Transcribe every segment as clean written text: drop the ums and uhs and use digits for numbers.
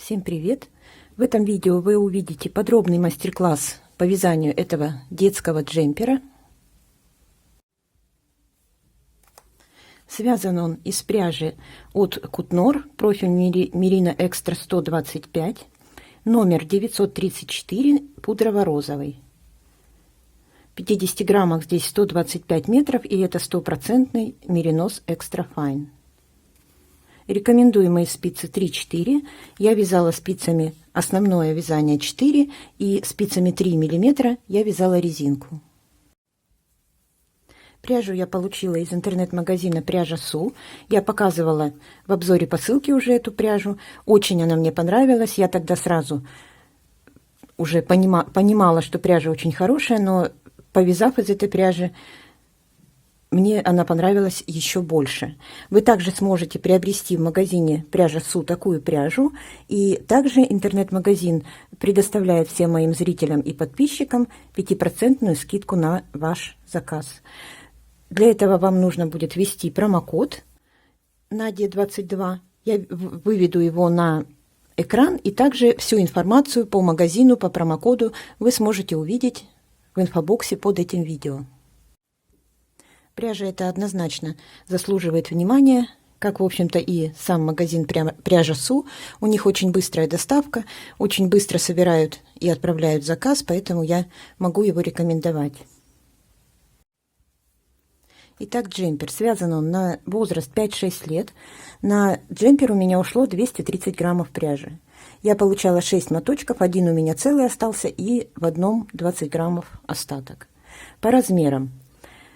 Всем привет! В этом видео вы увидите подробный мастер-класс по вязанию этого детского джемпера. Связан он из пряжи от Кутнор, профиль Merino Extra 125, номер 934, пудрово-розовый. В 50 граммах здесь 125 метров, и это 100% Merinos Extra Fine. Рекомендуемые спицы 3-4. Я вязала спицами основное вязание 4 и спицами 3 мм я вязала резинку. Пряжу я получила из интернет-магазина Пряжа Су. Я показывала в обзоре посылки уже эту пряжу. Очень она мне понравилась. Я тогда сразу уже понимала, что пряжа очень хорошая, но повязав из этой пряжи, мне она понравилась еще больше. Вы также сможете приобрести в магазине Пряжа Су такую пряжу. И также интернет-магазин предоставляет всем моим зрителям и подписчикам 5% скидку на ваш заказ. Для этого вам нужно будет ввести промокод Надя22. Я выведу его на экран. И также всю информацию по магазину, по промокоду вы сможете увидеть в инфобоксе под этим видео. Пряжа эта однозначно заслуживает внимания, как, в общем-то, и сам магазин Пряжа Су. У них очень быстрая доставка, очень быстро собирают и отправляют заказ, поэтому я могу его рекомендовать. Итак, джемпер. Связан он на возраст 5-6 лет. На джемпер у меня ушло 230 граммов пряжи. Я получала 6 моточков, один у меня целый остался, и в одном 20 граммов остаток. По размерам.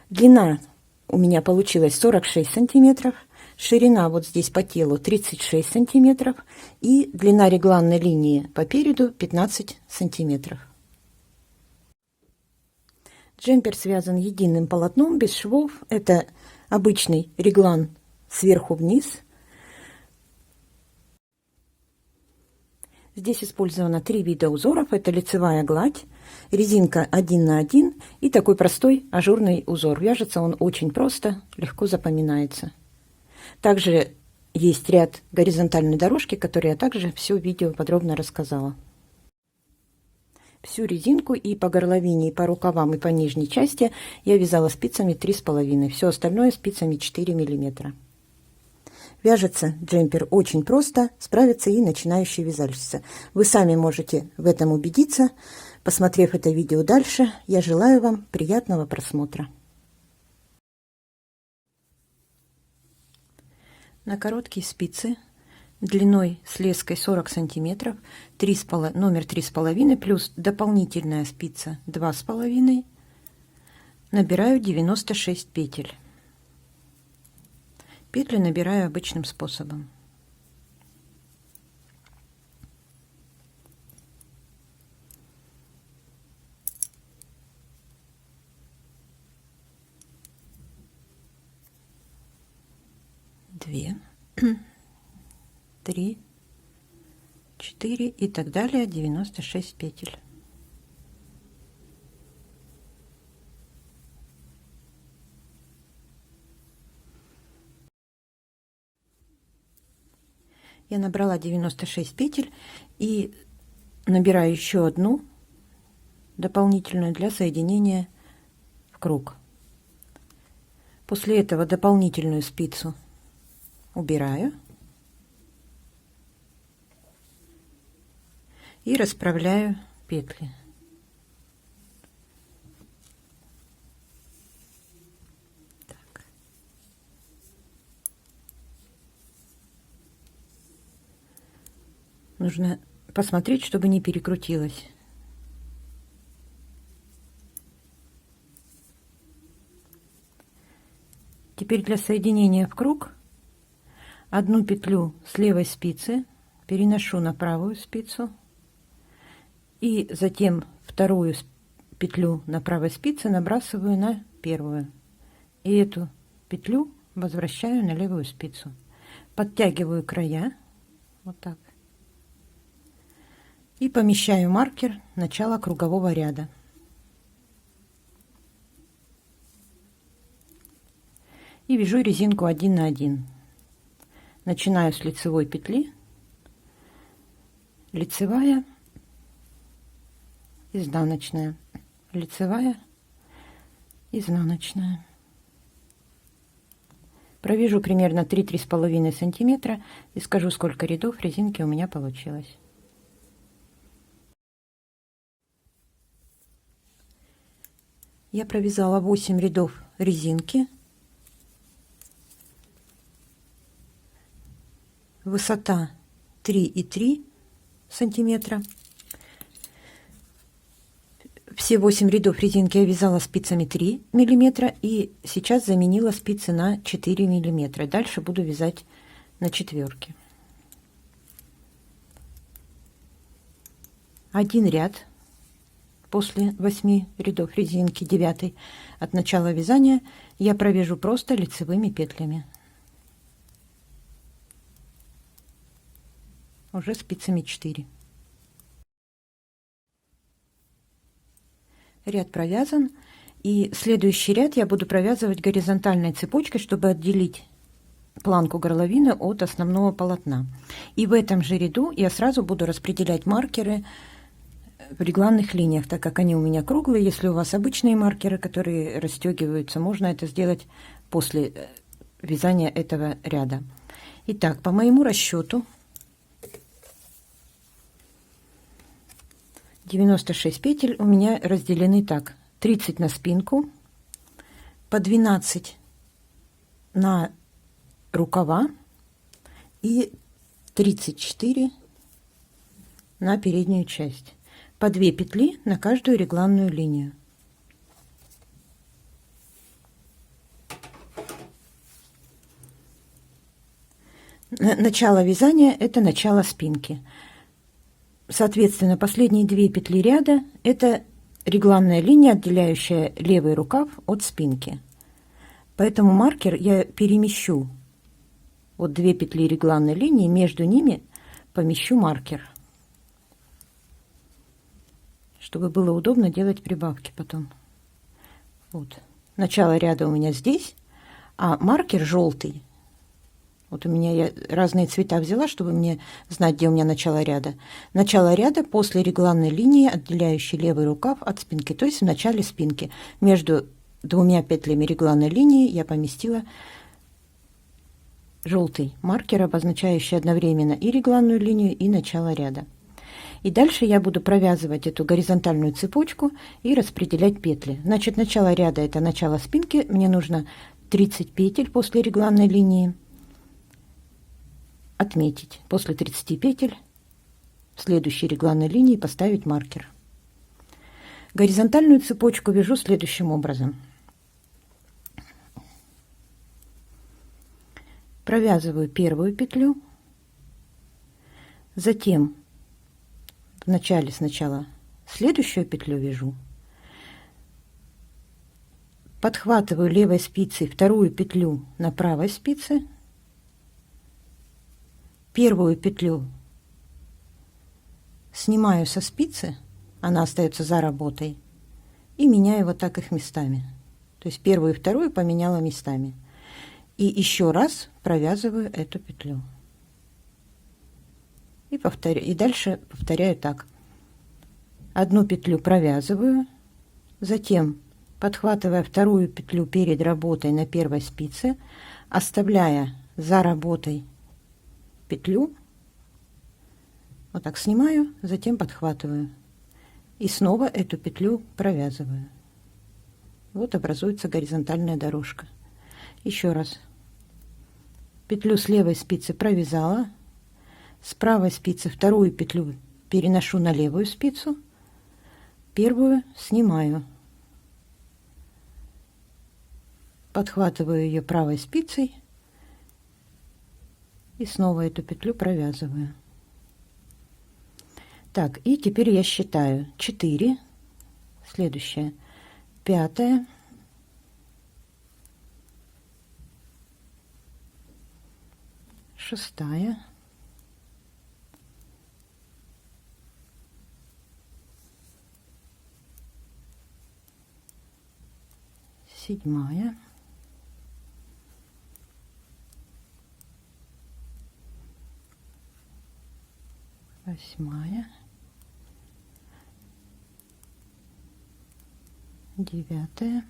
Длина у меня получилась 46 сантиметров, ширина вот здесь по телу 36 сантиметров и длина регланной линии по переду 15 сантиметров. Джемпер связан единым полотном, без швов. Это обычный реглан сверху вниз. Здесь использовано 3 вида узоров. Это лицевая гладь, резинка 1 на 1 и такой простой ажурный узор. Вяжется он очень просто, легко запоминается. Также есть ряд горизонтальной дорожки, которые я также все видео подробно рассказала. Всю резинку и по горловине, и по рукавам, и по нижней части я вязала спицами 3,5. Все остальное спицами 4 мм. Вяжется джемпер очень просто, справится и начинающая вязальщица. Вы сами можете в этом убедиться, посмотрев это видео дальше. Я желаю вам приятного просмотра. На короткие спицы длиной с леской 40 сантиметров, номер 3,5 плюс дополнительная спица 2,5, набираю 96 петель. Петли набираю обычным способом. Две, 3, 4 и так далее, 96 петель. Я набрала 96 петель и набираю еще одну дополнительную для соединения в круг. После этого дополнительную спицу убираю и расправляю петли. Так. Нужно посмотреть, чтобы не перекрутилось. Теперь для соединения в круг одну петлю с левой спицы переношу на правую спицу и затем вторую петлю на правой спице набрасываю на первую, и эту петлю возвращаю на левую спицу, подтягиваю края вот так и помещаю маркер начала кругового ряда. И вяжу резинку 1 на 1. Начинаю с лицевой петли лицевая, изнаночная, лицевая, изнаночная. Провяжу примерно 3-3,5 сантиметра и скажу, сколько рядов резинки у меня получилось. Я провязала 8 рядов резинки. Высота 3,3 сантиметра. Все 8 рядов резинки я вязала спицами 3 миллиметра и сейчас заменила спицы на 4 миллиметра. Дальше буду вязать на четверке. Один ряд после 8 рядов резинки, 9 от начала вязания, я провяжу просто лицевыми петлями. Уже спицами 4. Ряд провязан, и следующий ряд я буду провязывать горизонтальной цепочкой, чтобы отделить планку горловины от основного полотна. И в этом же ряду я сразу буду распределять маркеры в регланных линиях, так как они у меня круглые. Если у вас обычные маркеры, которые расстегиваются, можно это сделать после вязания этого ряда. Итак, по моему расчету 96 петель у меня разделены так: 30 на спинку, по 12 на рукава и 34 на переднюю часть. По 2 петли на каждую регланную линию. Начало вязания — это начало спинки. Соответственно, последние 2 петли ряда — это регланная линия, отделяющая левый рукав от спинки. Поэтому маркер я перемещу. Вот 2 петли регланной линии, между ними помещу маркер, чтобы было удобно делать прибавки потом. Вот. Начало ряда у меня здесь, а маркер желтый. Вот у меня я разные цвета взяла, чтобы мне знать, где у меня начало ряда. Начало ряда после регланной линии, отделяющей левый рукав от спинки, то есть в начале спинки. Между 2 петлями регланной линии я поместила желтый маркер, обозначающий одновременно и регланную линию, и начало ряда. И дальше я буду провязывать эту горизонтальную цепочку и распределять петли. Значит, начало ряда — это начало спинки. Мне нужно 30 петель после регланной линии отметить. После 30 петель в следующей регланной линии поставить маркер. Горизонтальную цепочку вяжу следующим образом. Провязываю первую петлю, затем в начале сначала следующую петлю вяжу, подхватываю левой спицей вторую петлю на правой спице, первую петлю снимаю со спицы, она остается за работой, и меняю вот так их местами. То есть первую и вторую поменяла местами. И еще раз провязываю эту петлю. И дальше повторяю так. Одну петлю провязываю, затем, подхватывая вторую петлю перед работой на первой спице, оставляя за работой петлю, вот так снимаю, затем подхватываю и снова эту петлю провязываю. Вот образуется горизонтальная дорожка. Еще раз. Петлю с левой спицы провязала, с правой спицы вторую петлю переношу на левую спицу, первую снимаю, подхватываю ее правой спицей и снова эту петлю провязываю. Так, и теперь я считаю: 4, следующая, 5, 6, 7, 8, 8, 9,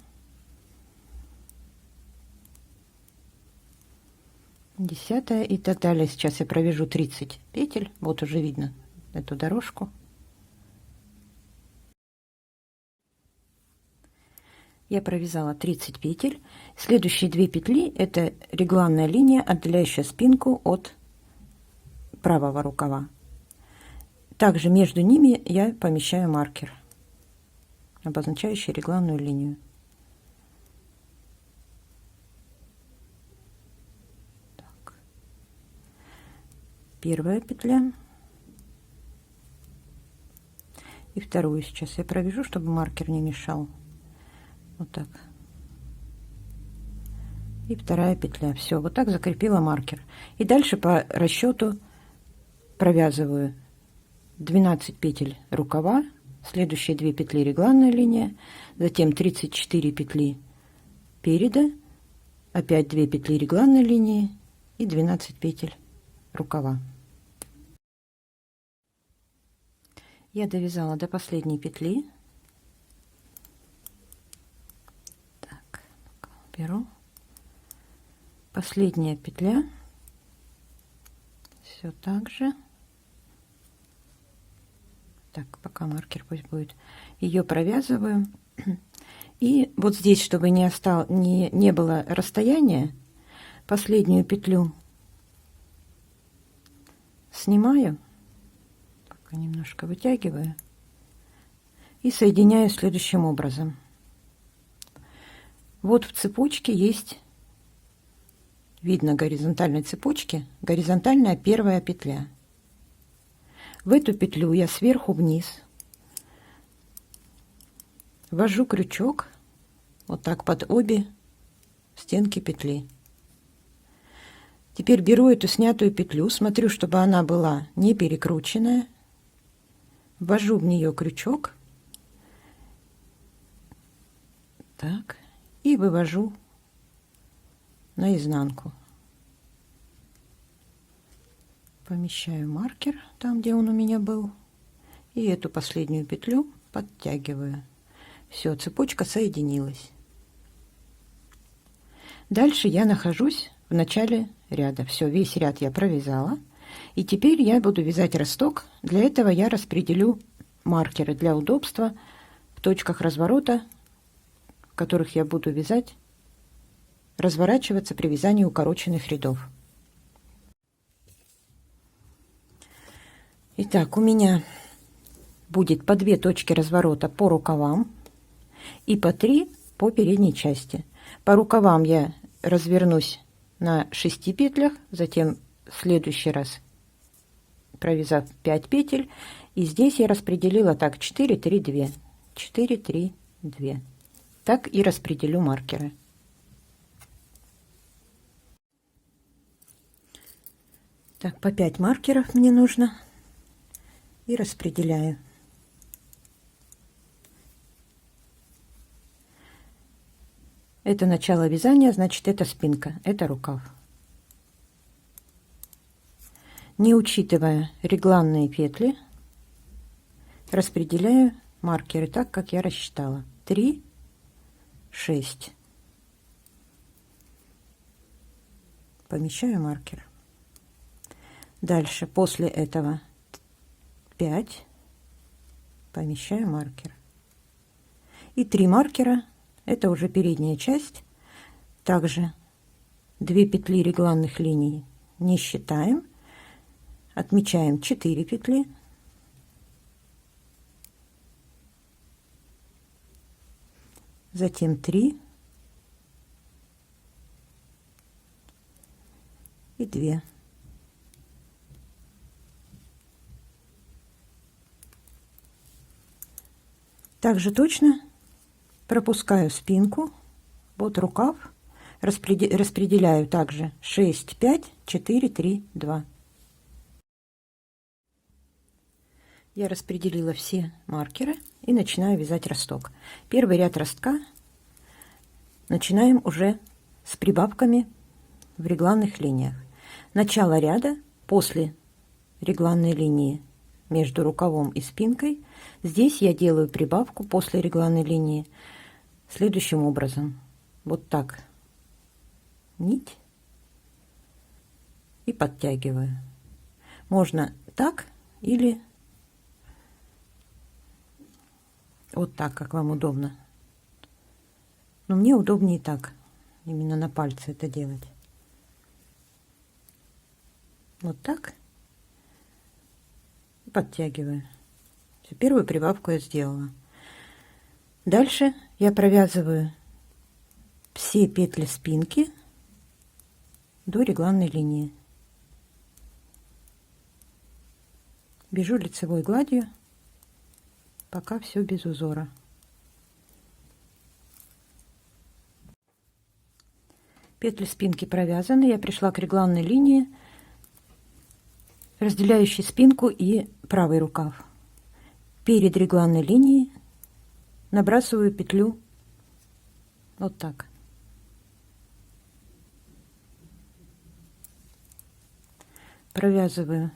10 и так далее. Сейчас я провяжу 30 петель. Вот уже видно эту дорожку. Я провязала 30 петель. Следующие 2 петли это регланная линия, отделяющая спинку от правого рукава. Также между ними я помещаю маркер, обозначающий регланную линию. Так. Первая петля и вторую сейчас я провяжу, чтобы маркер не мешал. Вот так. И вторая петля. Все, вот так закрепила маркер. И дальше по расчету провязываю 12 петель рукава, следующие 2 петли регланная линия, затем 34 петли переда, опять 2 петли регланной линии и 12 петель рукава. Я довязала до последней петли. Так, беру последняя петля, все так же. Так, пока маркер пусть будет. Ее провязываю. И вот здесь, чтобы не было расстояния, последнюю петлю снимаю, пока немножко вытягиваю, и соединяю следующим образом. Вот в цепочке есть, видно горизонтальной цепочки, горизонтальная первая петля. В эту петлю я сверху вниз ввожу крючок вот так под обе стенки петли. Теперь беру эту снятую петлю, смотрю, чтобы она была не перекрученная, ввожу в нее крючок, так, и вывожу наизнанку. Помещаю маркер там, где он у меня был, и эту последнюю петлю подтягиваю. Все, цепочка соединилась. Дальше я нахожусь в начале ряда. Все, весь ряд я провязала. И теперь я буду вязать росток. Для этого я распределю маркеры для удобства в точках разворота, в которых я буду вязать, разворачиваться при вязании укороченных рядов. Итак, у меня будет по 2 точки разворота по рукавам и по 3 по передней части. По рукавам я развернусь на 6 петлях, затем в следующий раз, провязав 5 петель, и здесь я распределила так: 4, 3, 2, 4, 3, 2. Так и распределю маркеры. Так, по 5 маркеров мне нужно. И распределяю. Это начало вязания, значит, это спинка, это рукав. Не учитывая регланные петли, распределяю маркеры так, как я рассчитала. 3, 6. Помещаю маркер. Дальше, после этого 5, помещаю маркер. И 3 маркера, это уже передняя часть. Также 2 петли регланных линий не считаем. Отмечаем 4 петли. Затем 3 и 2. Также точно пропускаю спинку, вот рукав, распределяю также 6, 5, 4, 3, 2. Я распределила все маркеры и начинаю вязать росток. Первый ряд ростка начинаем уже с прибавками в регланных линиях. Начало ряда после регланной линии между рукавом и спинкой. Здесь я делаю прибавку после регланной линии следующим образом. Вот так нить и подтягиваю. Можно так или вот так, как вам удобно. Но мне удобнее так, именно на пальце это делать. Вот так. Подтягиваю. Все, первую прибавку я сделала. Дальше я провязываю все петли спинки до регланной линии. Вяжу лицевой гладью, пока все без узора. Петли спинки провязаны. Я пришла к регланной линии, разделяющей спинку и правый рукав. Перед регланной линией набрасываю петлю вот так. Провязываю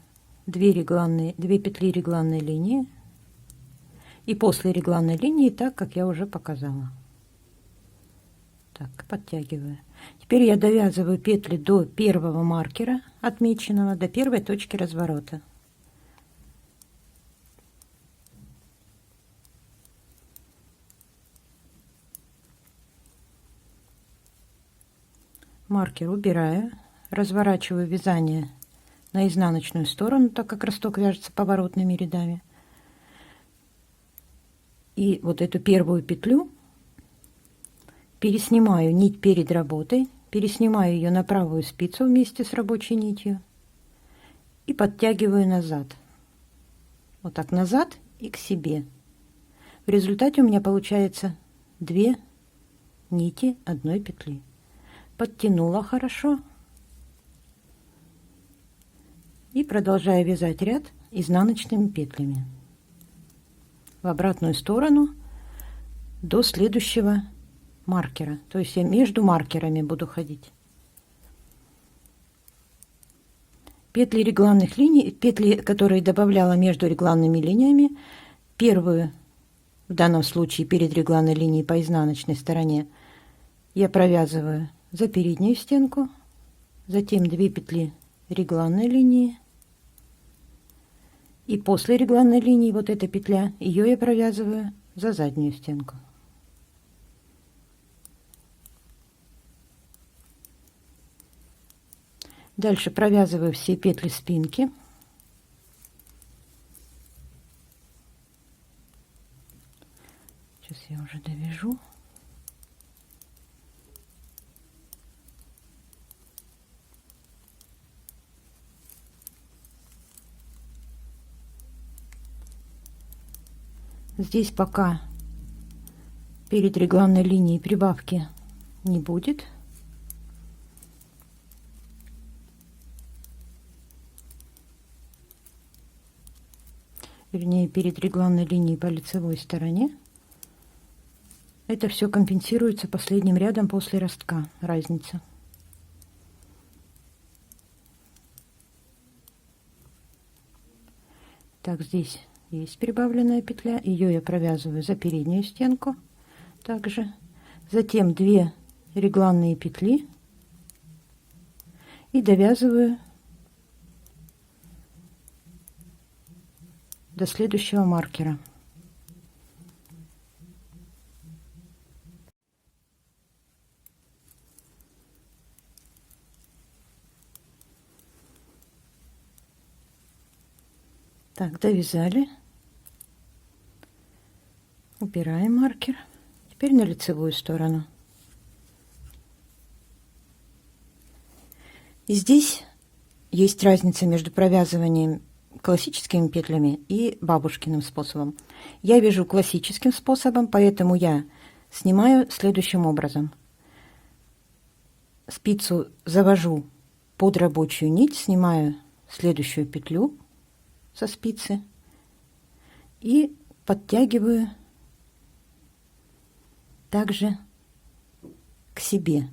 2 петли регланной линии и после регланной линии так, как я уже показала. Так, подтягиваю. Теперь я довязываю петли до первого маркера, отмеченного, до первой точки разворота. Маркер убираю, разворачиваю вязание на изнаночную сторону, так как росток вяжется поворотными рядами. И вот эту первую петлю переснимаю нить перед работой, переснимаю ее на правую спицу вместе с рабочей нитью и подтягиваю назад. Вот так назад и к себе. В результате у меня получается 2 нити одной петли. Подтянула хорошо и продолжаю вязать ряд изнаночными петлями в обратную сторону до следующего маркера. То есть я между маркерами буду ходить. Петли регланных линий, петли, которые добавляла между регланными линиями, первую, в данном случае перед регланной линией по изнаночной стороне, я провязываю за переднюю стенку, затем 2 петли регланной линии, и после регланной линии вот эта петля, ее я провязываю за заднюю стенку. Дальше провязываю все петли спинки. Сейчас я уже довяжу. Здесь пока перед регланной линией прибавки не будет. Вернее, перед регланной линией по лицевой стороне. Это все компенсируется последним рядом после ростка, разница. Так, здесь есть прибавленная петля, ее я провязываю за переднюю стенку также. Затем 2 регланные петли и довязываю до следующего маркера. Так, довязали. Убираем маркер. Теперь на лицевую сторону. И здесь есть разница между провязыванием классическими петлями и бабушкиным способом. Я вяжу классическим способом, поэтому я снимаю следующим образом. Спицу завожу под рабочую нить, снимаю следующую петлю со спицы и подтягиваю также к себе.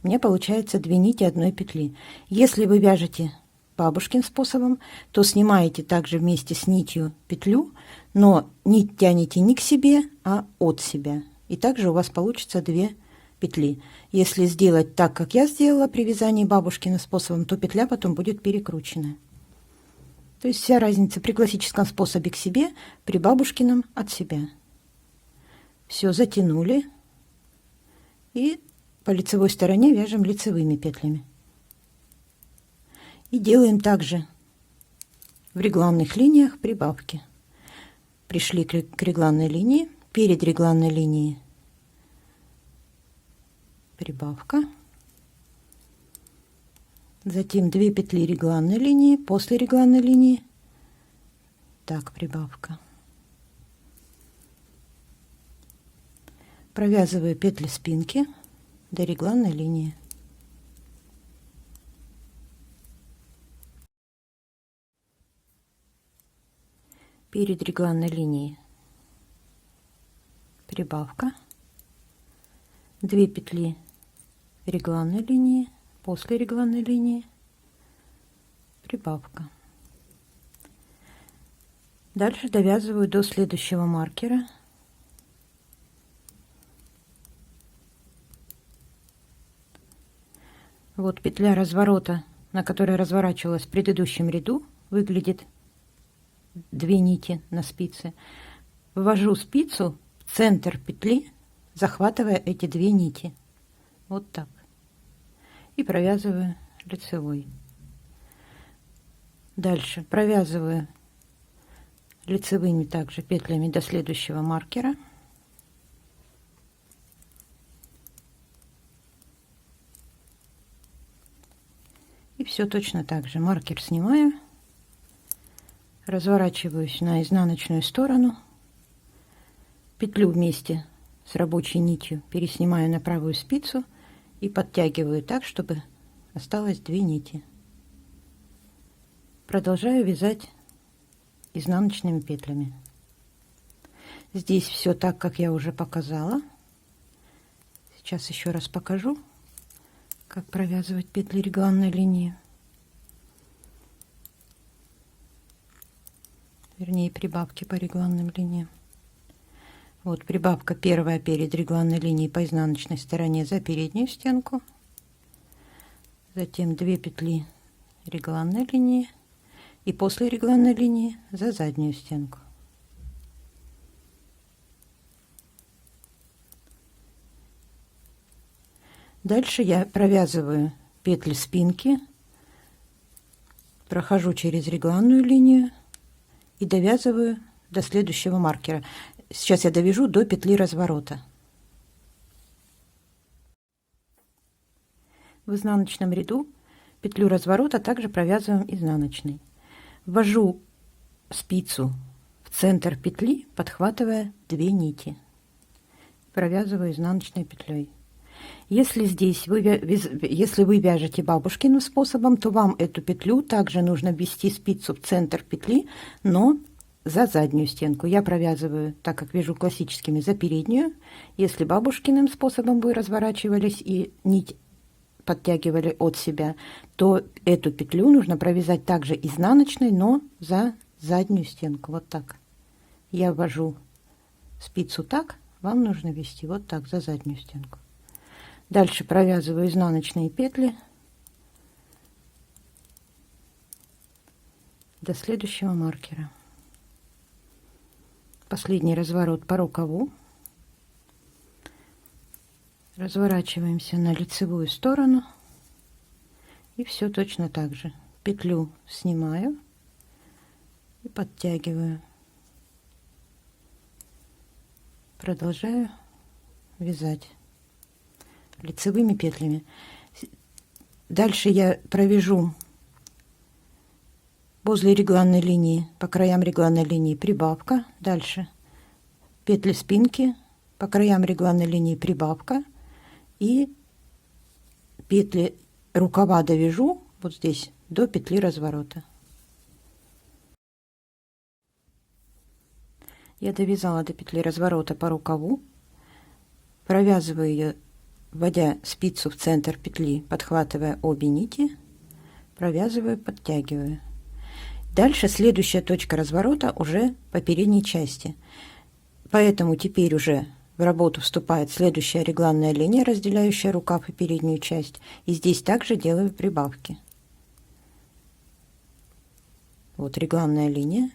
У меня получается 2 нити одной петли. Если вы вяжете бабушкин способом, то снимаете также вместе с нитью петлю, но нить тянете не к себе, а от себя. И также у вас получится 2 петли. Если сделать так, как я сделала при вязании бабушкиным способом, то петля потом будет перекрученная. То есть вся разница при классическом способе к себе, при бабушкином от себя. Все затянули и по лицевой стороне вяжем лицевыми петлями. И делаем также в регланных линиях прибавки. Пришли к регланной линии, перед регланной линией прибавка, затем 2 петли регланной линии, после регланной линии так прибавка. Провязываю петли спинки до регланной линии. Перед регланной линией прибавка, 2 петли регланной линии, после регланной линии прибавка. Дальше довязываю до следующего маркера. Вот петля разворота, на которой разворачивалась в предыдущем ряду, выглядит 2 нити на спице. Ввожу спицу в центр петли, захватывая эти 2 нити. Вот так. И провязываю лицевой. Дальше провязываю лицевыми также петлями до следующего маркера. И все точно так же. Маркер снимаю, разворачиваюсь на изнаночную сторону, петлю вместе с рабочей нитью переснимаю на правую спицу и подтягиваю так, чтобы осталось 2 нити. Продолжаю вязать изнаночными петлями. Здесь все так, как я уже показала. Сейчас еще раз покажу, как провязывать петли регланной линии. Вернее, прибавки по регланным линиям. Вот прибавка первая перед регланной линией по изнаночной стороне за переднюю стенку. Затем 2 петли регланной линии. И после регланной линии за заднюю стенку. Дальше я провязываю петли спинки, прохожу через регланную линию и довязываю до следующего маркера. Сейчас я довяжу до петли разворота. В изнаночном ряду петлю разворота также провязываем изнаночной. Ввожу спицу в центр петли, подхватывая 2 нити. Провязываю изнаночной петлей. Если вы вяжете бабушкиным способом, то вам эту петлю также нужно ввести спицу в центр петли, но за заднюю стенку. Я провязываю, так как вяжу классическими, за переднюю. Если бабушкиным способом вы разворачивались и нить подтягивали от себя, то эту петлю нужно провязать также изнаночной, но за заднюю стенку. Вот так. Я ввожу спицу так, вам нужно ввести вот так за заднюю стенку. Дальше провязываю изнаночные петли до следующего маркера. Последний разворот по рукаву. Разворачиваемся на лицевую сторону и все точно так же. Петлю снимаю и подтягиваю. Продолжаю вязать лицевыми петлями. Дальше я провяжу возле регланной линии, по краям регланной линии прибавка. Дальше петли спинки, по краям регланной линии прибавка. И петли рукава довяжу вот здесь до петли разворота. Я довязала до петли разворота по рукаву, провязываю ее, вводя спицу в центр петли, подхватывая обе нити, провязываю, подтягиваю. Дальше следующая точка разворота уже по передней части. Поэтому теперь уже в работу вступает следующая регланная линия, разделяющая рукав и переднюю часть. И здесь также делаю прибавки. Вот регланная линия,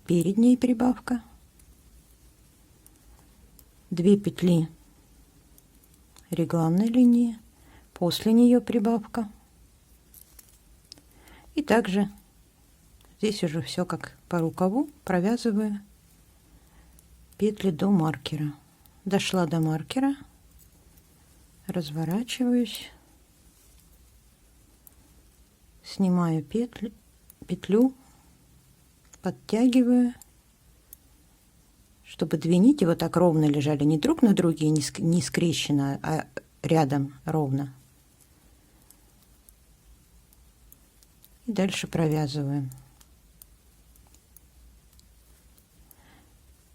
передняя прибавка, 2 петли регланной линии, после нее прибавка. И также здесь уже все как по рукаву, провязываю петли до маркера. Дошла до маркера, разворачиваюсь, снимаю петлю, подтягиваю, чтобы две нити вот так ровно лежали, не друг на друге, не скрещено, а рядом ровно. И дальше провязываем.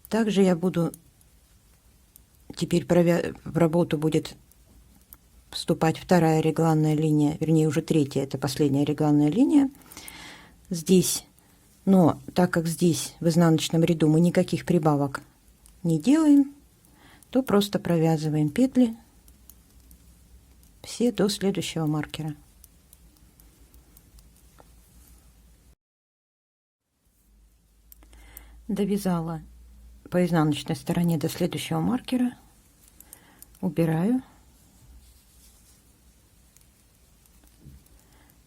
Также я буду теперь в работу будет вступать вторая регланная линия, вернее уже третья, это последняя регланная линия. Здесь, но так как здесь в изнаночном ряду мы никаких прибавок не делаем, то просто провязываем петли все до следующего маркера. Довязала по изнаночной стороне до следующего маркера, убираю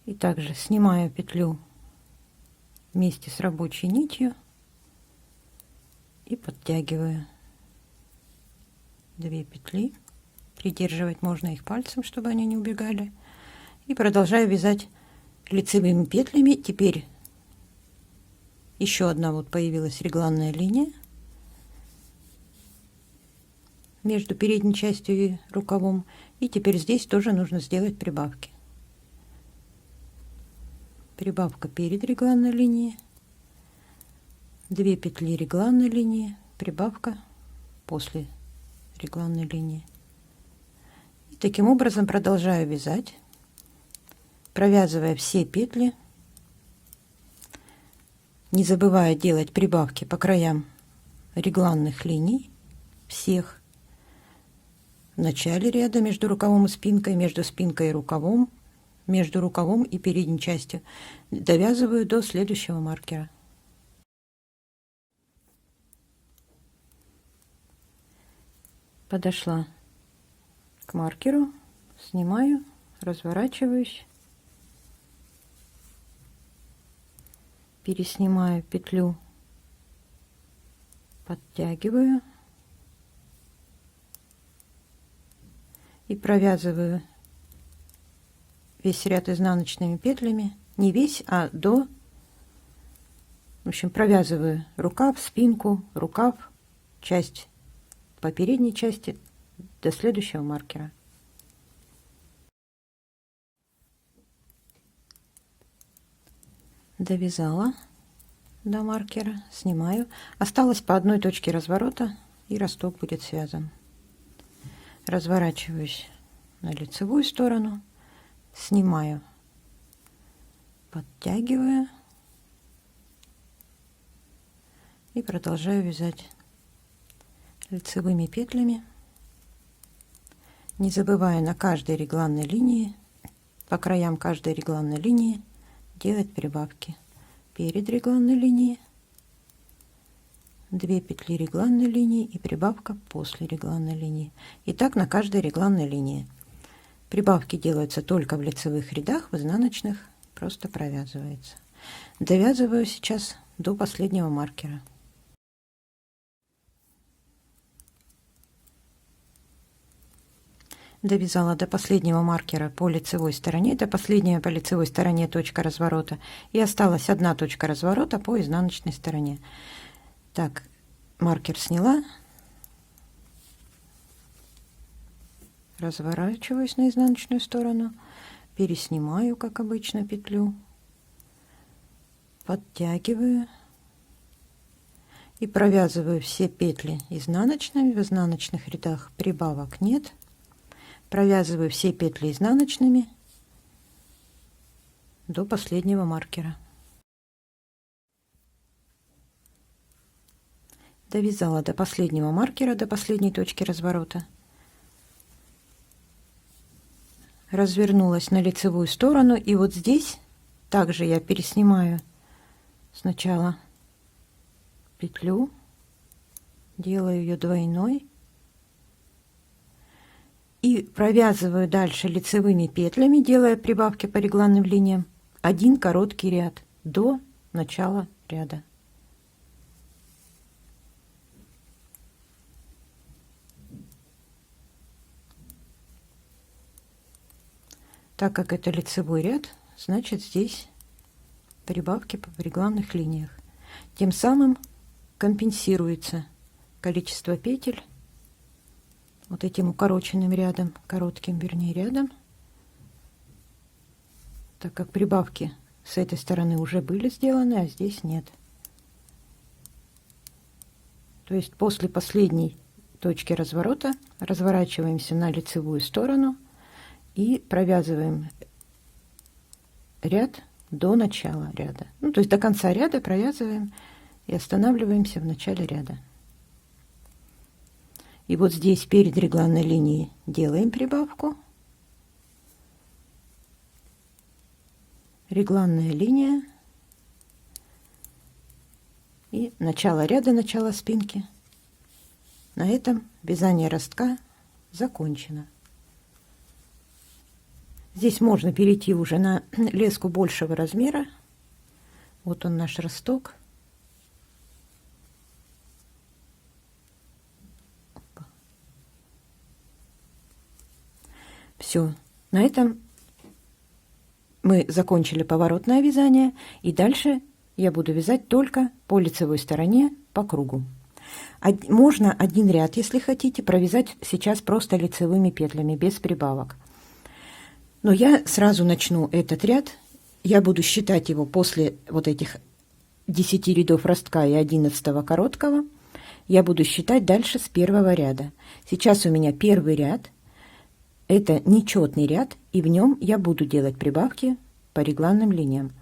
и также снимаю петлю вместе с рабочей нитью и подтягиваю 2 петли. Придерживать можно их пальцем, чтобы они не убегали, и продолжаю вязать лицевыми петлями. Теперь еще одна вот появилась регланная линия между передней частью и рукавом, и теперь здесь тоже нужно сделать прибавки. Прибавка перед регланной линией, 2 петли регланной линии, прибавка после регланной линии. И таким образом продолжаю вязать, провязывая все петли, не забывая делать прибавки по краям регланных линий всех. В начале ряда между рукавом и спинкой, между спинкой и рукавом, между рукавом и передней частью. Довязываю до следующего маркера. Подошла к маркеру, снимаю, разворачиваюсь, переснимаю петлю, подтягиваю и провязываю весь ряд изнаночными петлями, не весь, а до, в общем, провязываю рукав, спинку, рукав, часть по передней части до следующего маркера. Довязала до маркера, снимаю. Осталось по одной точке разворота, и росток будет связан. Разворачиваюсь на лицевую сторону, снимаю, подтягиваю и продолжаю вязать лицевыми петлями, не забывая на каждой регланной линии, по краям каждой регланной линии делать прибавки. Перед регланной линией 2 петли регланной линии и прибавка после регланной линии. И так на каждой регланной линии. Прибавки делаются только в лицевых рядах, в изнаночных просто провязывается. Довязываю сейчас до последнего маркера. Довязала до последнего маркера по лицевой стороне. Это последняя по лицевой стороне точка разворота. И осталась одна точка разворота по изнаночной стороне. Так, маркер сняла. Разворачиваюсь на изнаночную сторону. Переснимаю, как обычно, петлю. Подтягиваю. И провязываю все петли изнаночными. В изнаночных рядах прибавок нет. Провязываю все петли изнаночными до последнего маркера. Довязала до последнего маркера, до последней точки разворота. Развернулась на лицевую сторону, и вот здесь также я переснимаю сначала петлю, делаю ее двойной и провязываю дальше лицевыми петлями, делая прибавки по регланным линиям, один короткий ряд до начала ряда. Так как это лицевой ряд, значит здесь прибавки по регланных линиях. Тем самым компенсируется количество петель вот этим укороченным рядом, коротким, вернее, рядом, так как прибавки с этой стороны уже были сделаны, а здесь нет. То есть после последней точки разворота разворачиваемся на лицевую сторону и провязываем ряд до начала ряда. Ну, то есть до конца ряда провязываем и останавливаемся в начале ряда. И вот здесь перед регланной линией делаем прибавку. Регланная линия. И начало ряда, начало спинки. На этом вязание ростка закончено. Здесь можно перейти уже на леску большего размера. Вот он, наш росток. Все. На этом мы закончили поворотное вязание. И дальше я буду вязать только по лицевой стороне по кругу. Можно один ряд, если хотите, провязать сейчас просто лицевыми петлями, без прибавок. Но я сразу начну этот ряд. Я буду считать его после вот этих 10 рядов ростка и 11 короткого. Я буду считать дальше с первого ряда. Сейчас у меня первый ряд. Это нечетный ряд, и в нем я буду делать прибавки по регланным линиям.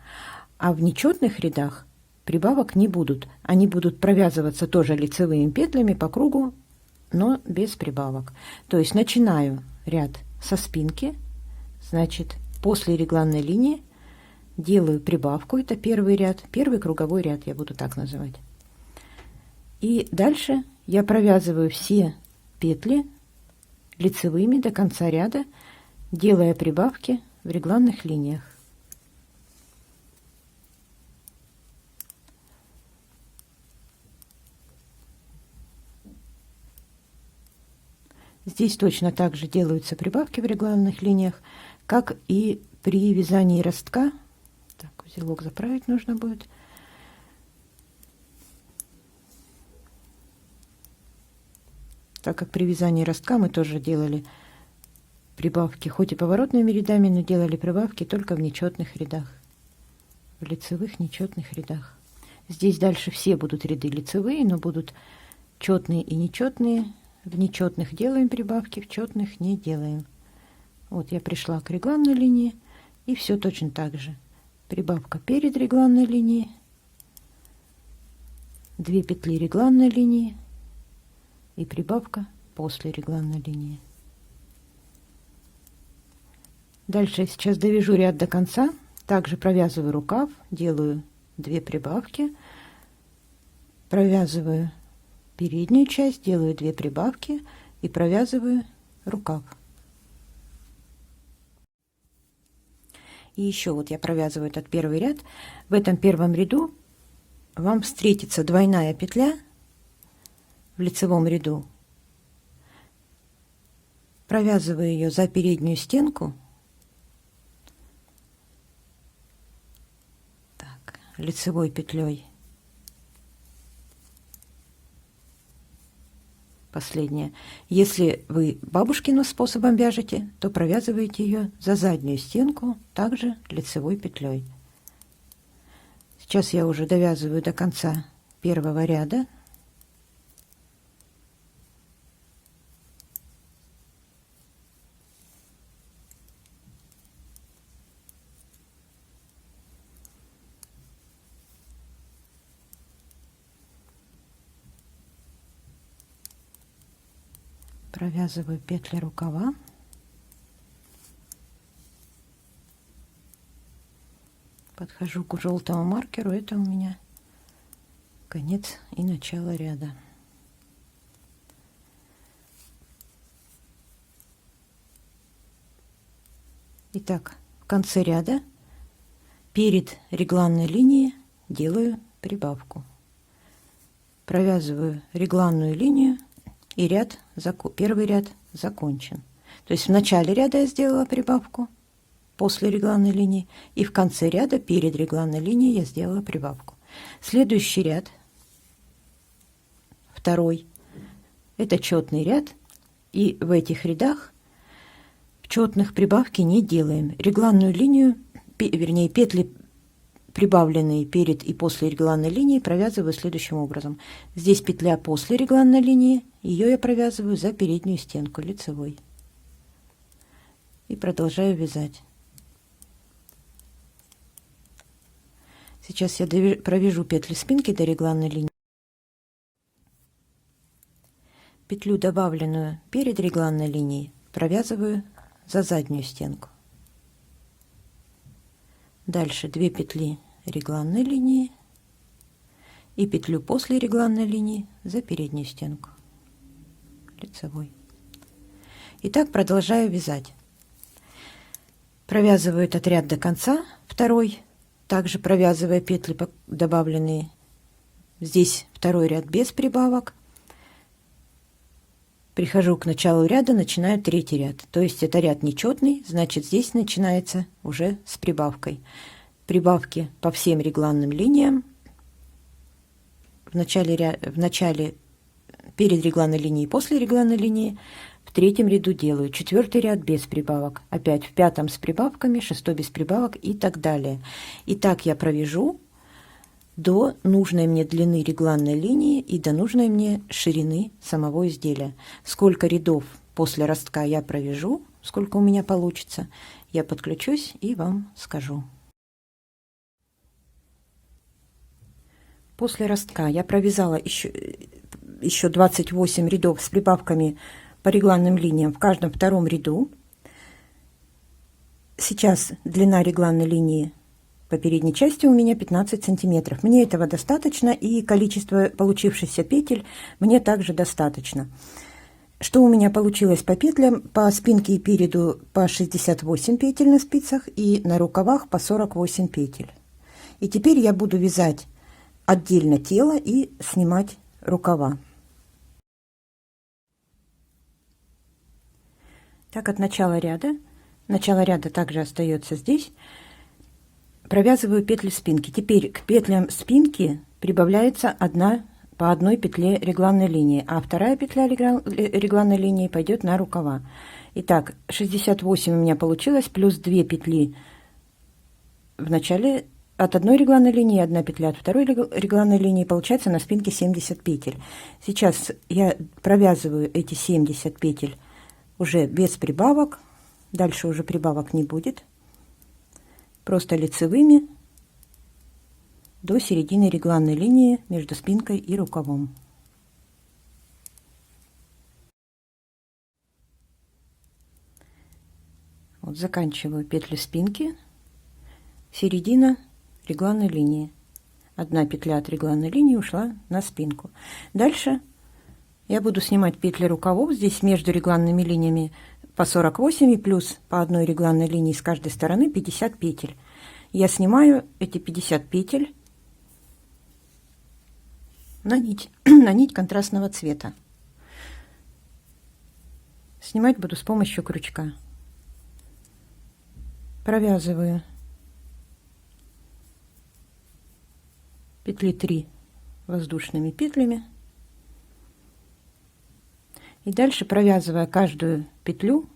А в нечетных рядах прибавок не будут. Они будут провязываться тоже лицевыми петлями по кругу, но без прибавок. То есть начинаю ряд со спинки. Значит, после регланной линии делаю прибавку, это первый ряд, первый круговой ряд, я буду так называть. И дальше я провязываю все петли лицевыми до конца ряда, делая прибавки в регланных линиях. Здесь точно так же делаются прибавки в регланных линиях, как и при вязании ростка. Так, узелок заправить нужно будет. Так как при вязании ростка мы тоже делали прибавки, хоть и поворотными рядами, но делали прибавки только в нечетных рядах, в лицевых нечетных рядах. Здесь дальше все будут ряды лицевые, но будут четные и нечетные. В нечетных делаем прибавки, в четных не делаем. Вот я пришла к регланной линии, и все точно так же. Прибавка перед регланной линией, 2 петли регланной линии и прибавка после регланной линии. Дальше я сейчас довяжу ряд до конца, также провязываю рукав, делаю 2 прибавки, провязываю переднюю часть, делаю 2 прибавки и провязываю рукав. И еще вот я провязываю этот первый ряд. В этом первом ряду вам встретится двойная петля в лицевом ряду. Провязываю ее за переднюю стенку. Так, лицевой петлей. Последняя. Если вы бабушкиным способом вяжете, то провязываете ее за заднюю стенку, также лицевой петлей. Сейчас я уже довязываю до конца первого ряда. Провязываю петли рукава. Подхожу к желтому маркеру, это у меня конец и начало ряда. Итак, в конце ряда перед регланной линией делаю прибавку. Провязываю регланную линию, и первый ряд закончен. То есть в начале ряда я сделала прибавку после регланной линии, и в конце ряда перед регланной линией я сделала прибавку. Следующий ряд, второй, это четный ряд, и в этих рядах в четных прибавки не делаем. Регланную линию, вернее петли, прибавленные перед и после регланной линии, провязываю следующим образом. Здесь петля после регланной линии, ее я провязываю за переднюю стенку лицевой. И продолжаю вязать. Сейчас я провяжу петли спинки до регланной линии. Петлю, добавленную перед регланной линией, провязываю за заднюю стенку. Дальше 2 петли регланной линии и петлю после регланной линии за переднюю стенку лицевой. И так продолжаю вязать. Провязываю этот ряд до конца, второй, также провязывая петли, добавленные здесь второй ряд без прибавок. Прихожу к началу ряда, начинаю третий ряд. То есть это ряд нечетный, значит здесь начинается уже с прибавкой. Прибавки по всем регланным линиям. В начале перед регланной линией и после регланной линии. В третьем ряду делаю четвертый ряд без прибавок. Опять в пятом с прибавками, шестой без прибавок и так далее. И так я провяжу до нужной мне длины регланной линии и до нужной мне ширины самого изделия. Сколько рядов после ростка я провяжу, сколько у меня получится, я подключусь и вам скажу. После ростка я провязала еще 28 рядов с прибавками по регланным линиям в каждом втором ряду. Сейчас длина регланной линии по передней части у меня 15 сантиметров. Мне этого достаточно, и количество получившихся петель мне также достаточно. Что у меня получилось по петлям? По спинке и переду по 68 петель на спицах и на рукавах по 48 петель. И теперь я буду вязать отдельно тело и снимать рукава. Так, от начала ряда также остается здесь. Провязываю петли спинки. Теперь к петлям спинки прибавляется по одной петле регланной линии, а вторая петля регланной линии пойдет на рукава. Итак, 68 у меня получилось, плюс 2 петли в начале от одной регланной линии, 1 петля от второй регланной линии, получается на спинке 70 петель. Сейчас я провязываю эти 70 петель уже без прибавок, дальше уже прибавок не будет, просто лицевыми до середины регланной линии между спинкой и рукавом. Вот заканчиваю петли спинки, середина регланной линии. 1 петля от регланной линии ушла на спинку. Дальше я буду снимать петли рукавов. Здесь между регланными линиями по 48 и плюс по одной регланной линии с каждой стороны 50 петель. Я снимаю эти 50 петель на нить контрастного цвета. Снимать буду с помощью крючка. Провязываю петли 3 воздушными петлями. И дальше, провязывая каждую петлю,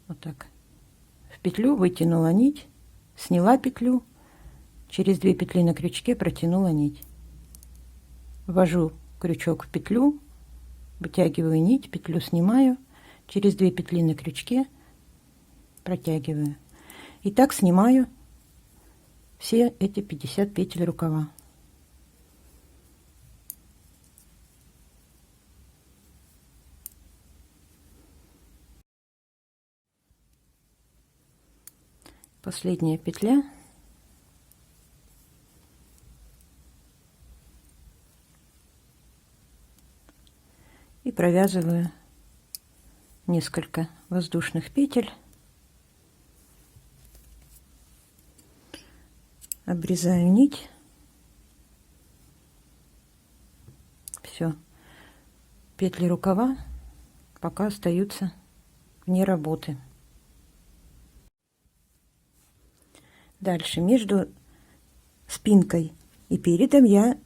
вот так, в петлю вытянула нить, сняла петлю, через 2 петли на крючке протянула нить. Ввожу крючок в петлю, вытягиваю нить, петлю снимаю, через 2 петли на крючке протягиваю. И так снимаю все эти 50 петель рукава. Последняя петля. И провязываю несколько воздушных петель. Обрезаю нить. Все. Петли рукава пока остаются вне работы. Дальше между спинкой и передом я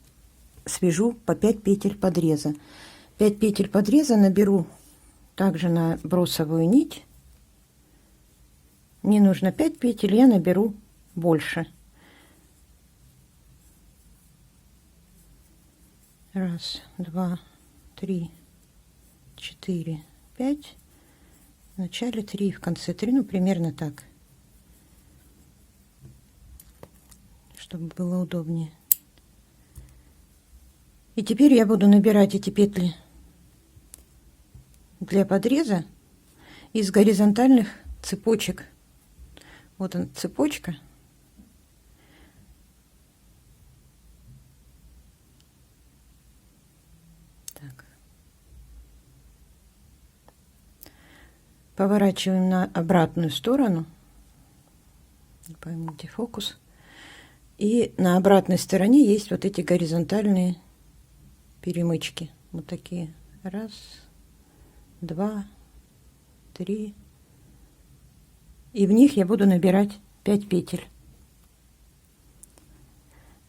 свяжу по 5 петель подреза. 5 петель подреза наберу также на бросовую нить. Мне нужно 5 петель, я наберу больше. Раз, два, три, 4, 5. В начале 3, в конце 3, ну примерно так, чтобы было удобнее. И теперь я буду набирать эти петли для подреза из горизонтальных цепочек. Вот она, цепочка. Так. Поворачиваем на обратную сторону. Не пойму, где фокус. И на обратной стороне есть вот эти горизонтальные перемычки. Вот такие. Раз, два, три. И в них я буду набирать 5 петель.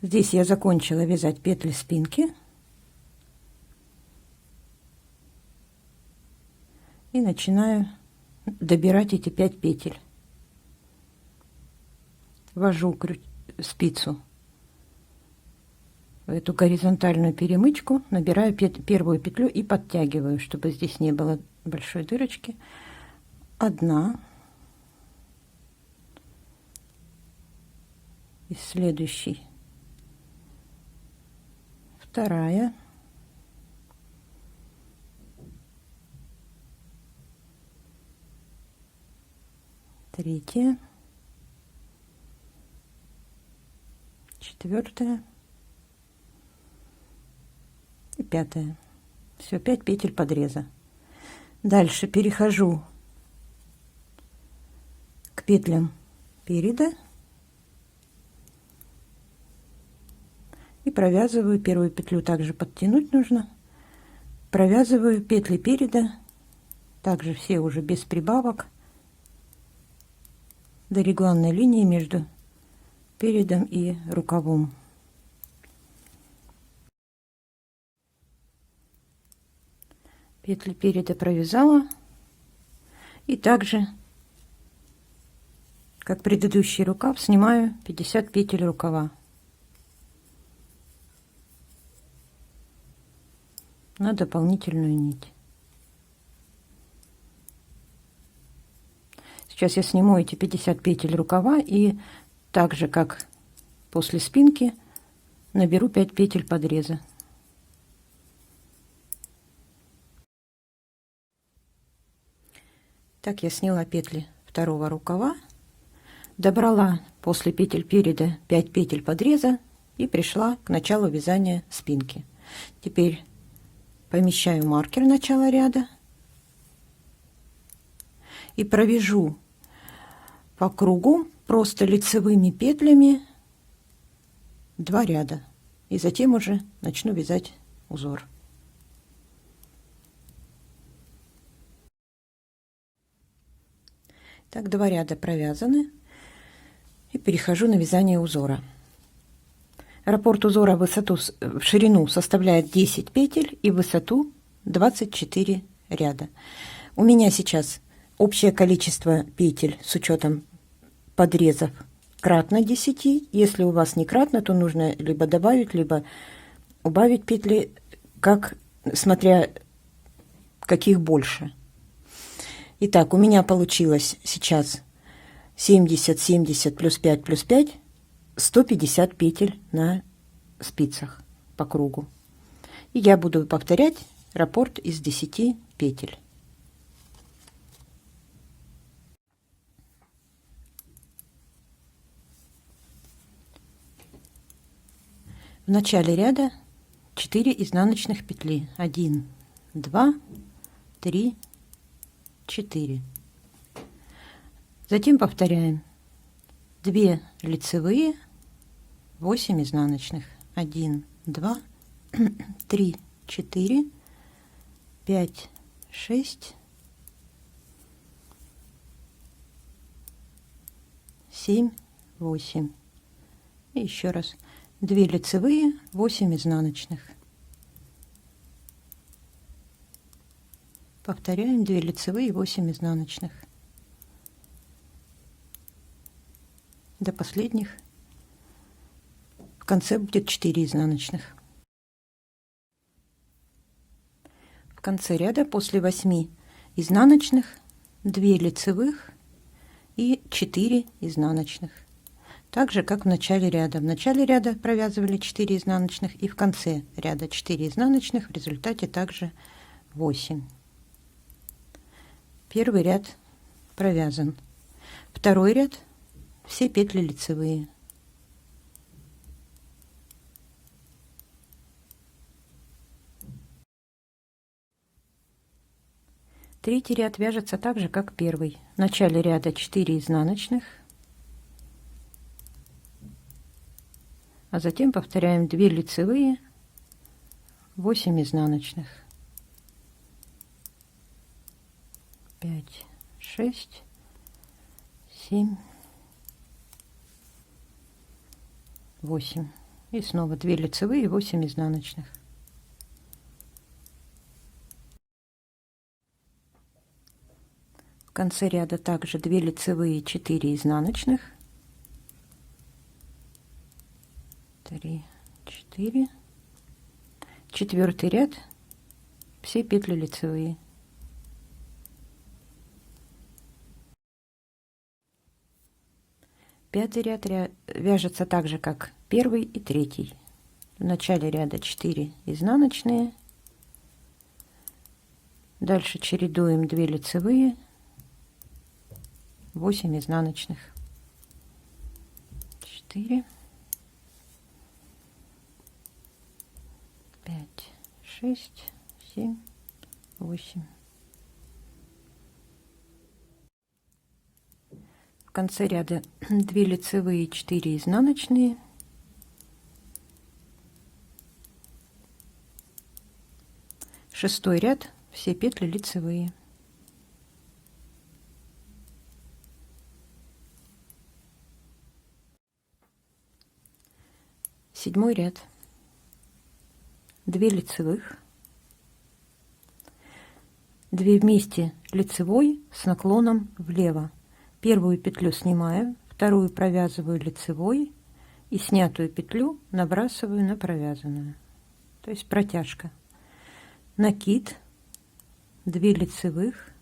Здесь я закончила вязать петли спинки. И начинаю добирать эти 5 петель. Ввожу спицу в эту горизонтальную перемычку, набираю первую петлю и подтягиваю, чтобы здесь не было большой дырочки. Одна. Из следующей. Вторая. Третья. Четвертая. И пятая. Все, 5 петель подреза. Дальше перехожу к петлям переда и провязываю первую петлю. Также подтянуть нужно. Провязываю петли переда, также все уже без прибавок, до регланной линии между передом и рукавом. Петли переда провязала, и также, как предыдущий рукав, снимаю 50 петель рукава на дополнительную нить. Сейчас я сниму эти 50 петель рукава и так же, как после спинки, наберу 5 петель подреза. Так я сняла петли второго рукава, добрала после петель переда 5 петель подреза и пришла к началу вязания спинки. Теперь помещаю маркер начала ряда и провяжу по кругу просто лицевыми петлями 2 ряда, и затем уже начну вязать узор. Так, 2 ряда провязаны, и перехожу на вязание узора. Раппорт узора в ширину составляет 10 петель и в высоту 24 ряда. У меня сейчас общее количество петель с учетом подрезов кратно 10. Если у вас не кратно, то нужно либо добавить, либо убавить петли, смотря каких больше. Итак, у меня получилось сейчас 70, 70 плюс 5 плюс 5, 150 петель на спицах по кругу. И я буду повторять раппорт из 10 петель. В начале ряда 4 изнаночных петли. 1, 2, 3, 4. Затем повторяем 2 лицевые, 8 изнаночных. 1, 2, 3, 4, 5, 6, 7, 8. И еще раз 2 лицевые, 8 изнаночных. Повторяем 2 лицевые, 8 изнаночных до последних. В конце будет 4 изнаночных. В конце ряда после 8 изнаночных 2 лицевых и 4 изнаночных. Так же, как в начале ряда. В начале ряда провязывали 4 изнаночных и в конце ряда 4 изнаночных. В результате также 8. Первый ряд провязан. Второй ряд все петли лицевые. Третий ряд вяжется так же, как первый. В начале ряда 4 изнаночных, а затем повторяем 2 лицевые, 8 изнаночных. 5, 6, 7, 8. И снова 2 лицевые, 8 изнаночных. В конце ряда также 2 лицевые, 4 изнаночных. 3, 4. Четвертый ряд все петли лицевые. Пятый ряд вяжется так же, как первый и третий. В начале ряда 4 изнаночные. Дальше чередуем 2 лицевые, 8 изнаночных. 4, 5, 6, 7, 8. В конце ряда 2 лицевые, 4 изнаночные. Шестой ряд все петли лицевые. Седьмой ряд 2 лицевых, 2 вместе лицевой с наклоном влево. Первую петлю снимаю, вторую провязываю лицевой и снятую петлю набрасываю на провязанную, то есть протяжка. Накид, 2 лицевых,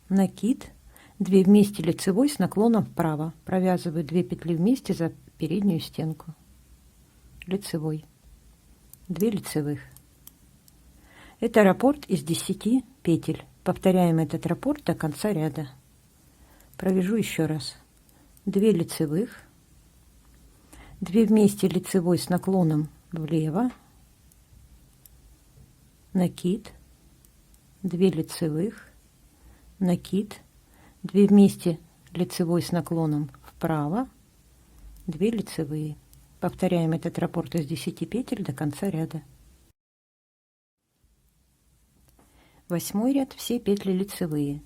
накид, 2 вместе лицевой с наклоном вправо, провязываю 2 петли вместе за переднюю стенку, лицевой, 2 лицевых. Это раппорт из 10 петель. Повторяем этот раппорт до конца ряда. Провяжу еще раз. 2 лицевых, 2 вместе лицевой с наклоном влево, накид, 2 лицевых, накид, 2 вместе лицевой с наклоном вправо, 2 лицевые. Повторяем этот раппорт из 10 петель до конца ряда. Восьмой ряд все петли лицевые.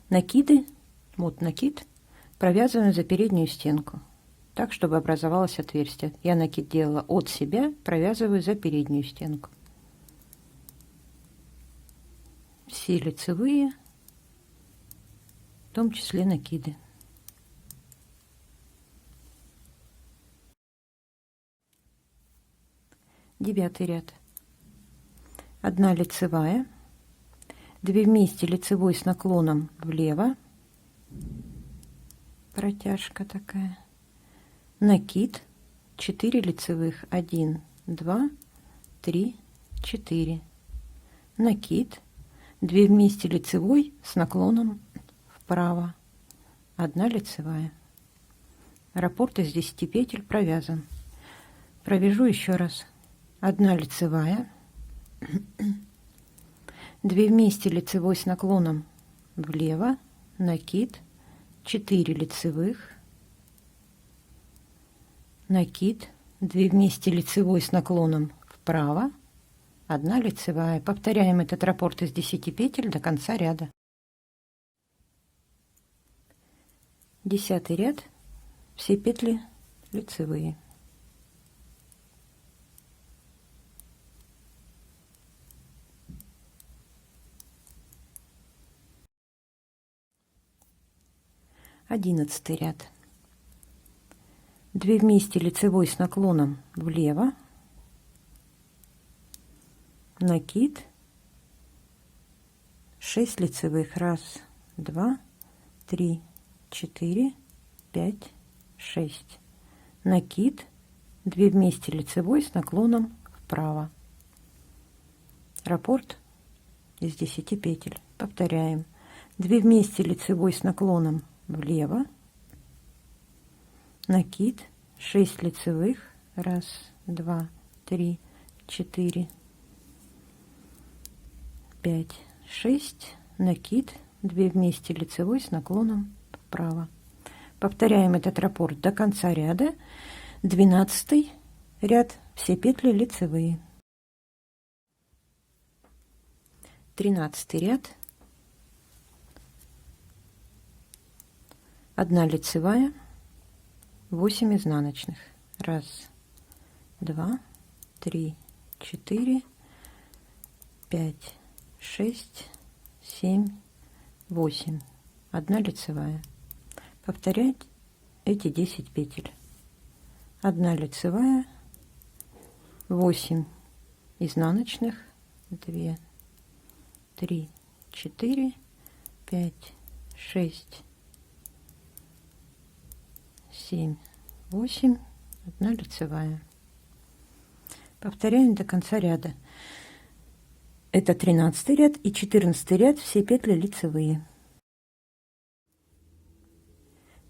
Накиды, вот накид, провязываем за переднюю стенку, так, чтобы образовалось отверстие. Я накид делала от себя, провязываю за переднюю стенку. Все лицевые, в том числе накиды. Девятый ряд. 1 лицевая, 2 вместе лицевой с наклоном влево, протяжка такая, накид, 4 лицевых, 1, 2, 3, 4, накид, 2 вместе лицевой с наклоном вправо, 1 лицевая, Раппорт из 10 петель провязан. Провяжу еще раз. 1 лицевая, 2 вместе лицевой с наклоном влево, накид, 4 лицевых, накид, 2 вместе лицевой с наклоном вправо, 1 лицевая. Повторяем этот раппорт из 10 петель до конца ряда. 10 ряд, все петли лицевые. Одиннадцатый ряд. 2 вместе лицевой с наклоном влево, накид, 6 лицевых, 1, 2, 3, 4, 5, 6, накид, 2 вместе лицевой с наклоном вправо. Раппорт из 10 петель. Повторяем. 2 вместе лицевой с наклоном влево, накид, 6 лицевых, 1, 2, 3, 4, 5, 6, накид, 2 вместе лицевой с наклоном вправо. Повторяем этот раппорт до конца ряда. 12 ряд, все петли лицевые. 13 ряд, 1 лицевая, 8 изнаночных, 1, 2, 3, 4, 5, 6, 7, 8, 1 лицевая. Повторять эти 10 петель. 1 лицевая, 8 изнаночных, 2, 3, 4, 5, 6, 7, 8, 1 лицевая. Повторяем до конца ряда. Это 13 ряд и 14 ряд, все петли лицевые.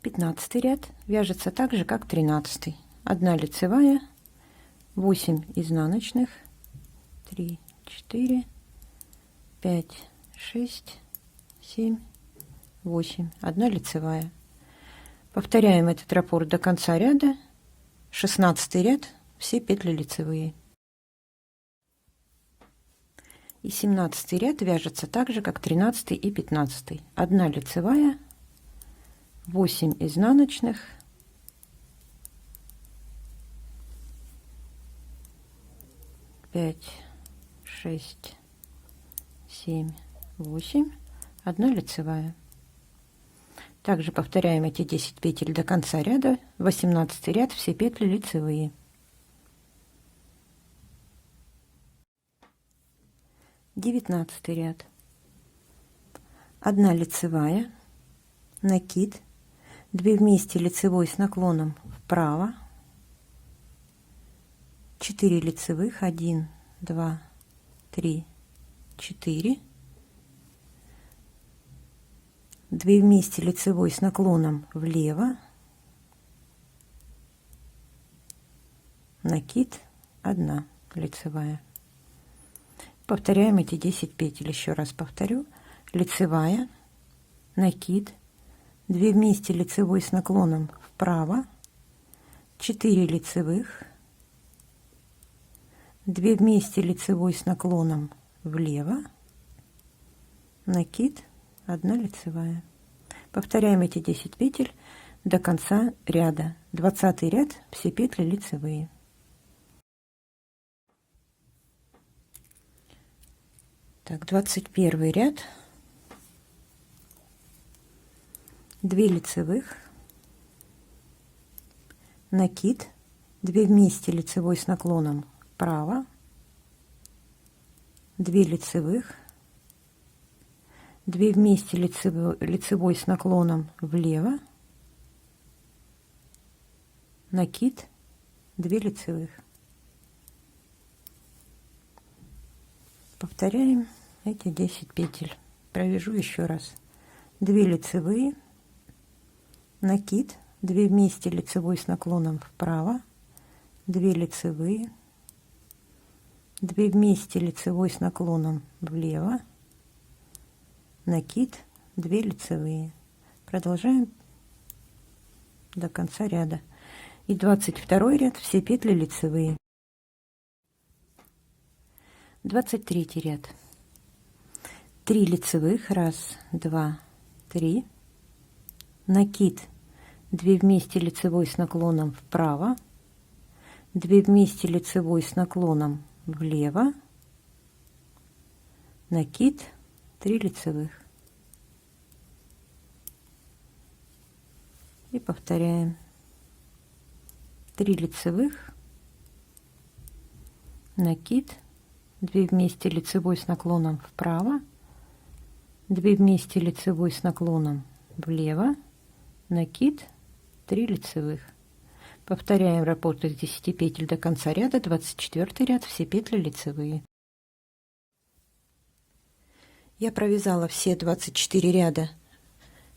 15 ряд вяжется так же, как 13. 1 лицевая, 8 изнаночных, 3, 4, 5, 6, 7, 8, 1 лицевая. Повторяем этот раппорт до конца ряда. 16 ряд, все петли лицевые. И 17 ряд вяжется так же, как 13 и 15. 1 лицевая, 8 изнаночных, 5, 6, 7, 8, 1 лицевая. Также повторяем эти 10 петель до конца ряда. 18 ряд, все петли лицевые. 19 ряд. 1 лицевая, накид, 2 вместе лицевой с наклоном вправо, 4 лицевых, 1, 2, 3, 4, 2 вместе лицевой с наклоном влево, накид, 1 лицевая. Повторяем эти 10 петель. Еще раз повторю. Лицевая, накид, 2 вместе лицевой с наклоном вправо, 4 лицевых, 2 вместе лицевой с наклоном влево, накид, 1 лицевая. Повторяем эти 10 петель до конца ряда. 20 ряд, все петли лицевые. Так, 21 ряд, 2 лицевых, накид, 2 вместе лицевой с наклоном вправо, 2 лицевых, 2 вместе лицевой с наклоном влево, накид, 2 лицевых. Повторяем эти 10 петель. Провяжу еще раз. 2 лицевые, накид, 2 вместе лицевой с наклоном вправо, 2 лицевые, 2 вместе лицевой с наклоном влево, накид, 2 лицевые. Продолжаем до конца ряда. И 22 ряд, все петли лицевые. 23 ряд. 3 лицевых, 1, 2, 3, накид, 2 вместе лицевой с наклоном вправо, 2 вместе лицевой с наклоном влево, накид, 3 лицевых. И повторяем. 3 лицевых, накид, 2 вместе лицевой с наклоном вправо, 2 вместе лицевой с наклоном влево, накид, 3 лицевых. Повторяем раппорт из 10 петель до конца ряда. 24 ряд, все петли лицевые. Я провязала все 24 ряда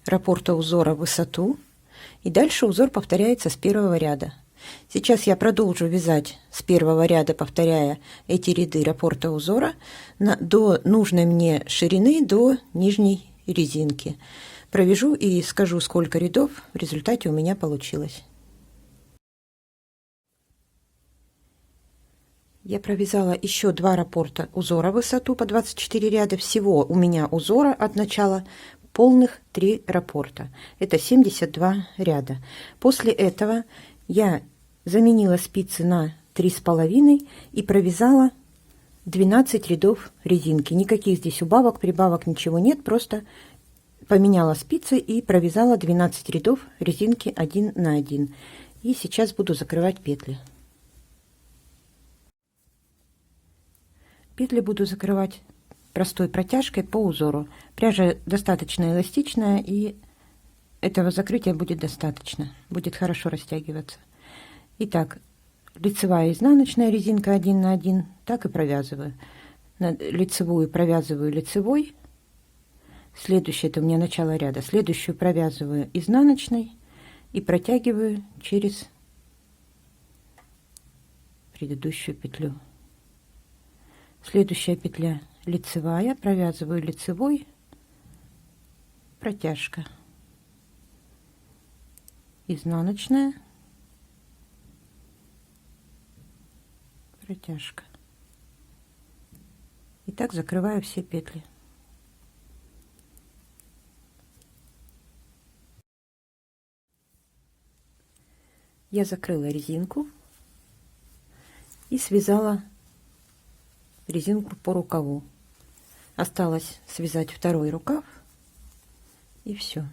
раппорта узора в высоту, и дальше узор повторяется с первого ряда. Сейчас я продолжу вязать с первого ряда, повторяя эти ряды раппорта узора до нужной мне ширины, до нижней резинки. Провяжу и скажу, сколько рядов в результате у меня получилось. Я провязала еще 2 раппорта узора в высоту по 24 ряда. Всего у меня узора от начала полных 3 раппорта. Это 72 ряда. После этого я заменила спицы на 3,5 и провязала 12 рядов резинки. Никаких здесь убавок, прибавок, ничего нет. Просто поменяла спицы и провязала 12 рядов резинки 1 на 1. И сейчас буду закрывать петли. Петли буду закрывать простой протяжкой по узору. Пряжа достаточно эластичная, и этого закрытия будет достаточно. Будет хорошо растягиваться. Итак, лицевая и изнаночная резинка 1 на 1, так и провязываю. Лицевую провязываю лицевой. Следующее, это у меня начало ряда. Следующую провязываю изнаночной и протягиваю через предыдущую петлю. Следующая петля лицевая, провязываю лицевой, протяжка, изнаночная, протяжка. И так закрываю все петли. Я закрыла резинку и связала резинку по рукаву. Осталось связать второй рукав, и все.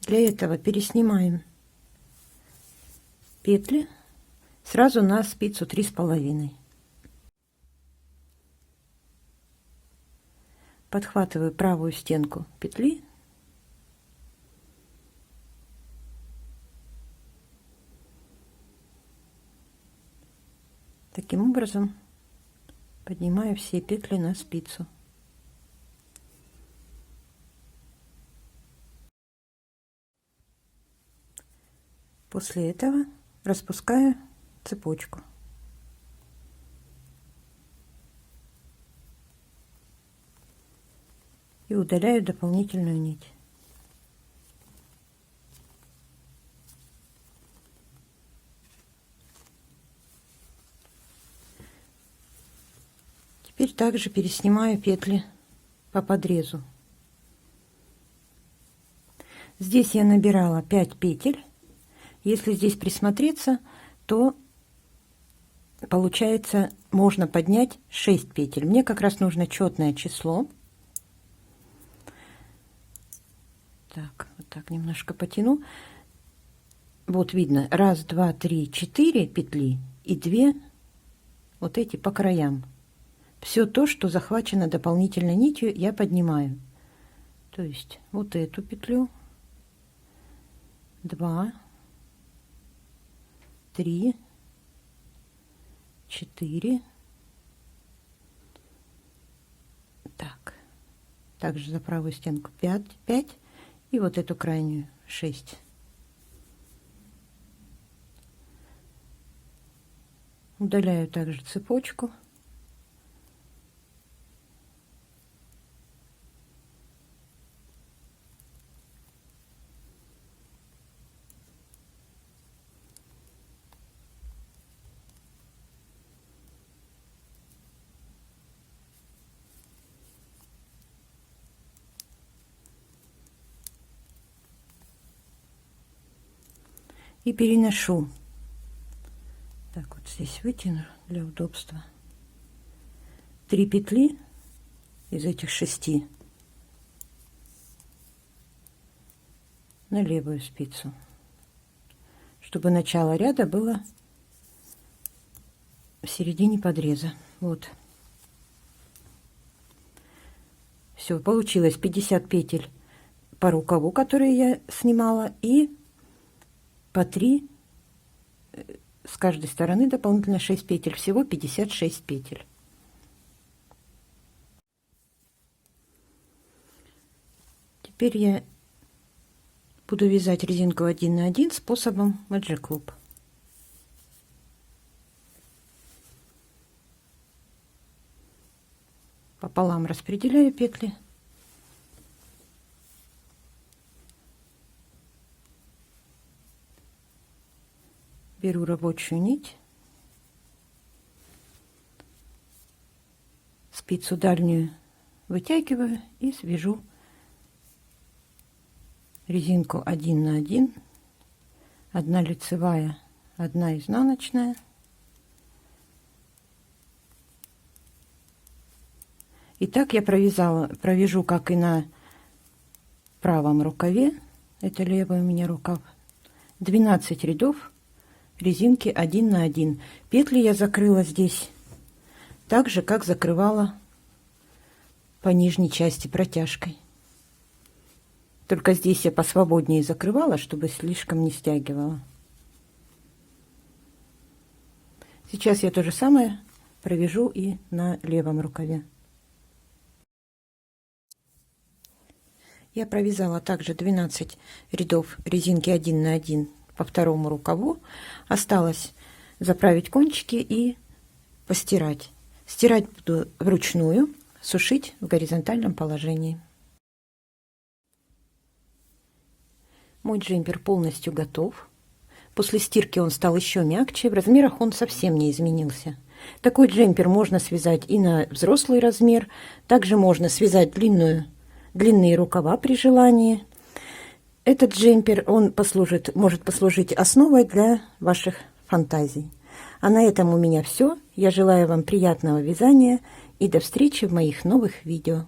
Для этого переснимаем петли сразу на спицу 3,5. Подхватываю правую стенку петли, таким образом поднимаю все петли на спицу. После этого распускаю цепочку. И удаляю дополнительную нить. Теперь также переснимаю петли по подрезу. Здесь я набирала 5 петель. Если здесь присмотреться, то получается, можно поднять 6 петель. Мне как раз нужно четное число. Так, вот так немножко потяну. Вот видно, 1, 2, 3, 4 петли и 2 вот эти по краям. Все то, что захвачено дополнительной нитью, я поднимаю. То есть вот эту петлю, 2, 3, 4. Так, также за правую стенку 5, 5 и вот эту крайнюю 6. Удаляю также цепочку. И переношу. Так, вот здесь вытяну для удобства. 3 петли из этих 6 на левую спицу, чтобы начало ряда было в середине подреза. Вот. Все, получилось 50 петель по рукаву, которые я снимала, и по 3 с каждой стороны, дополнительно 6 петель, всего 56 петель. Теперь я буду вязать резинку 1 на 1 способом Magic Loop. Пополам распределяю петли. Беру рабочую нить, спицу дальнюю вытягиваю и свяжу резинку 1 на 1, 1 лицевая, 1 изнаночная. И так я провяжу, как и на правом рукаве, это левый у меня рукав, 12 рядов резинки 1 на 1. Петли я закрыла здесь так же, как закрывала по нижней части протяжкой. Только здесь я посвободнее закрывала, чтобы слишком не стягивала. Сейчас я то же самое провяжу и на левом рукаве. Я провязала также 12 рядов резинки 1 на 1 по второму рукаву. Осталось заправить кончики и постирать. Стирать буду вручную, сушить в горизонтальном положении. Мой джемпер полностью готов. После стирки он стал еще мягче, в размерах он совсем не изменился. Такой джемпер можно связать и на взрослый размер, также можно связать длинные рукава при желании. Этот джемпер, он может послужить основой для ваших фантазий. А на этом у меня все. Я желаю вам приятного вязания и до встречи в моих новых видео.